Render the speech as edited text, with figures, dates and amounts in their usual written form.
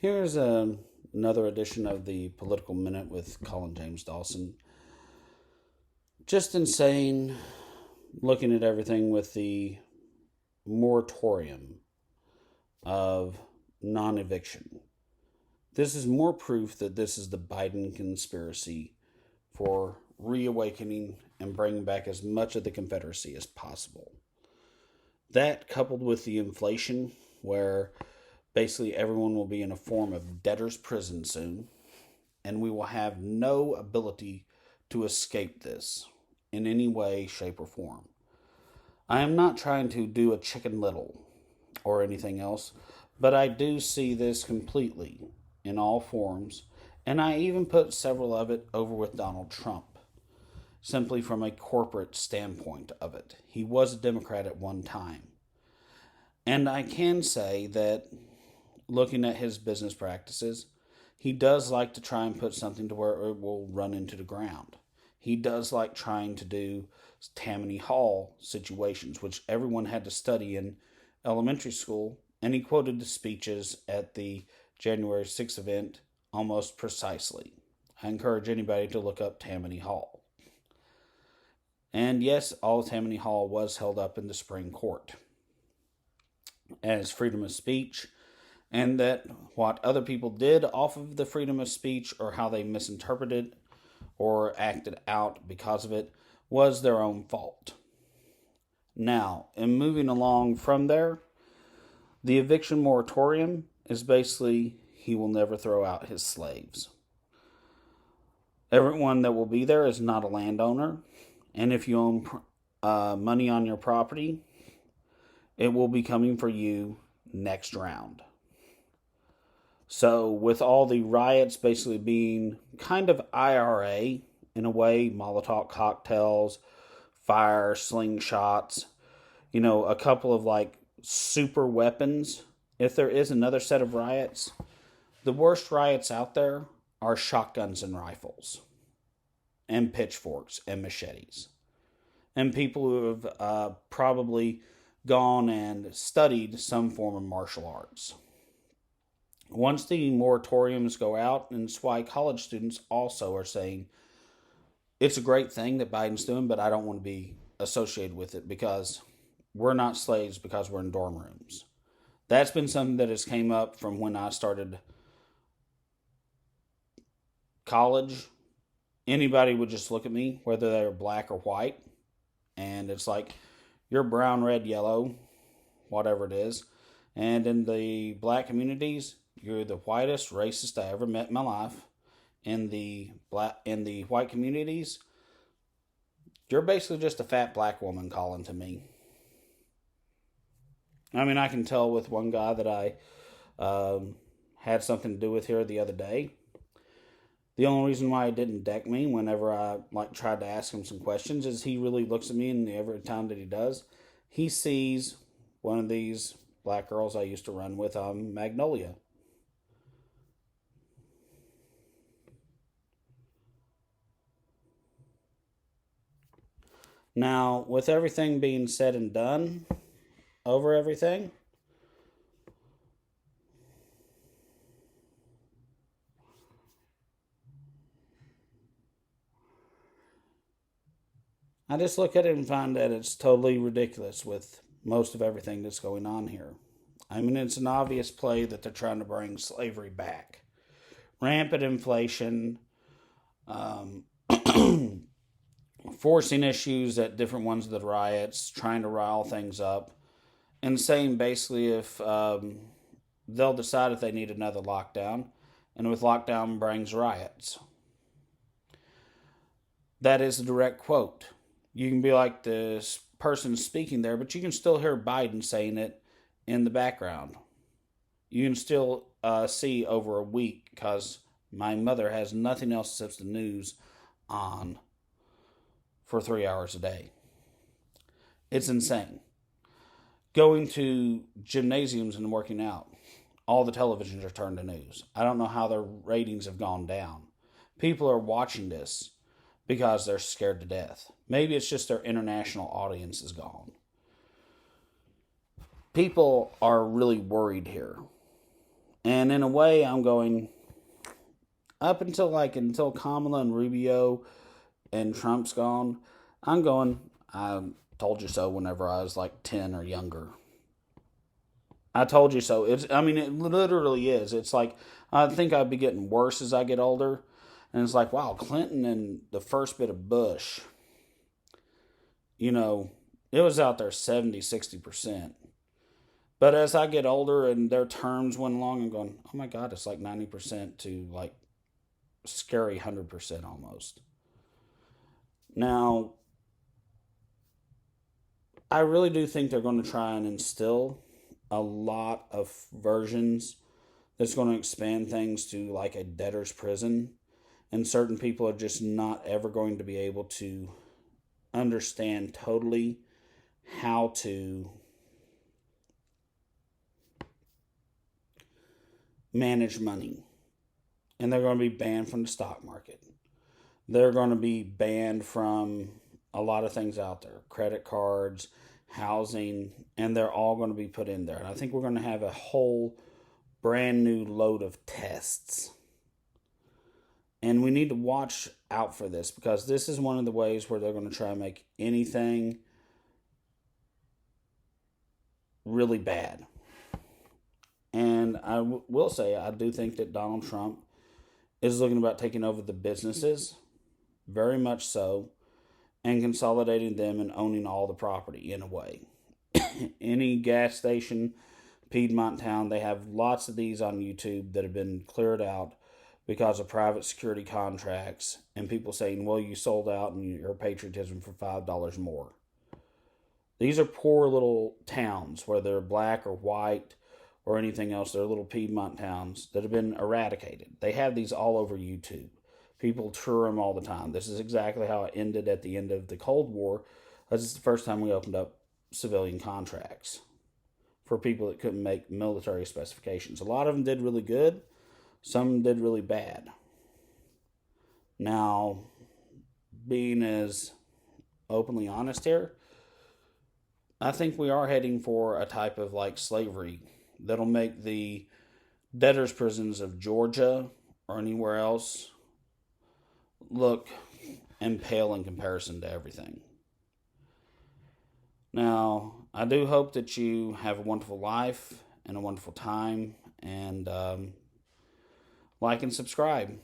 Here's another edition of the Political Minute with Colin James Dawson. Just insane looking at everything with the moratorium of non-eviction. This is more proof that this is the Biden conspiracy for reawakening and bringing back as much of the Confederacy as possible. That, coupled with the inflation, where basically everyone will be in a form of debtors' prison soon, and we will have no ability to escape this in any way, shape, or form. I am not trying to do a Chicken Little or anything else, but I do see this completely in all forms, and I even put several of it over with Donald Trump, simply from a corporate standpoint of it. He was a Democrat at one time. And I can say that looking at his business practices, he does like to try and put something to where it will run into the ground. He does like trying to do Tammany Hall situations, which everyone had to study in elementary school, and he quoted the speeches at the January 6th event almost precisely. I encourage anybody to look up Tammany Hall. And yes, all of Tammany Hall was held up in the Supreme Court as freedom of speech, and that what other people did off of the freedom of speech or how they misinterpreted or acted out because of it was their own fault. Now, in moving along from there, the eviction moratorium is basically he will never throw out his slaves. Everyone that will be there is not a landowner, and if you own money on your property, it will be coming for you next round. So with all the riots basically being kind of IRA in a way, Molotov cocktails, fire, slingshots, a couple of like super weapons. If there is another set of riots, the worst riots out there are shotguns and rifles and pitchforks and machetes. And people who have probably gone and studied some form of martial arts. Once the moratoriums go out, and it's why college students also are saying it's a great thing that Biden's doing, but I don't want to be associated with it because we're not slaves because we're in dorm rooms. That's been something that has came up from when I started college. Anybody would just look at me, whether they were black or white, and it's like, you're brown, red, yellow, whatever it is. And in the black communities, you're the whitest racist I ever met in my life. In the white communities, you're basically just a fat black woman calling to me. I mean, I can tell with one guy that I had something to do with here the other day. The only reason why he didn't deck me whenever I tried to ask him some questions is he really looks at me, and every time that he does, he sees one of these black girls I used to run with on Magnolia. Now, with everything being said and done over everything, I just look at it and find that it's totally ridiculous with most of everything that's going on here. I mean, it's an obvious play that they're trying to bring slavery back. Rampant inflation, forcing issues at different ones of the riots, trying to rile things up, and saying basically if they'll decide if they need another lockdown, and with lockdown brings riots. That is a direct quote. You can be like this person speaking there, but you can still hear Biden saying it in the background. You can still see over a week because my mother has nothing else except the news on for 3 hours a day. It's insane. Going to gymnasiums and working out, all the televisions are turned to news. I don't know how their ratings have gone down. People are watching this because they're scared to death. Maybe it's just their international audience is gone. People are really worried here. And in a way, I'm going up until Kamala and Rubio and Trump's gone. I'm going, I told you so whenever I was like 10 or younger. I told you so. It literally is. It's like, I think I'd be getting worse as I get older. And it's like, wow, Clinton and the first bit of Bush, it was out there 70, 60%. But as I get older and their terms went along, I'm going, oh my God, it's like 90% to like scary 100% almost. Now, I really do think they're going to try and instill a lot of versions that's going to expand things to like a debtor's prison. And certain people are just not ever going to be able to understand totally how to manage money. And they're going to be banned from the stock market. They're going to be banned from a lot of things out there. Credit cards, housing, and they're all going to be put in there. And I think we're going to have a whole brand new load of tests. And we need to watch out for this, because this is one of the ways where they're going to try and make anything really bad. And I will say, I do think that Donald Trump is looking about taking over the businesses, very much so, and consolidating them and owning all the property in a way. Any gas station, Piedmont town, they have lots of these on YouTube that have been cleared out because of private security contracts and people saying, well, you sold out and your patriotism for $5 more. These are poor little towns, whether they're black or white or anything else. They're little Piedmont towns that have been eradicated. They have these all over YouTube. People tour them all the time. This is exactly how it ended at the end of the Cold War. This is the first time we opened up civilian contracts for people that couldn't make military specifications. A lot of them did really good. Some did really bad. Now, being as openly honest here, I think we are heading for a type of like slavery that'll make the debtors' prisons of Georgia or anywhere else look and pale in comparison to everything. Now, I do hope that you have a wonderful life and a wonderful time, and like and subscribe.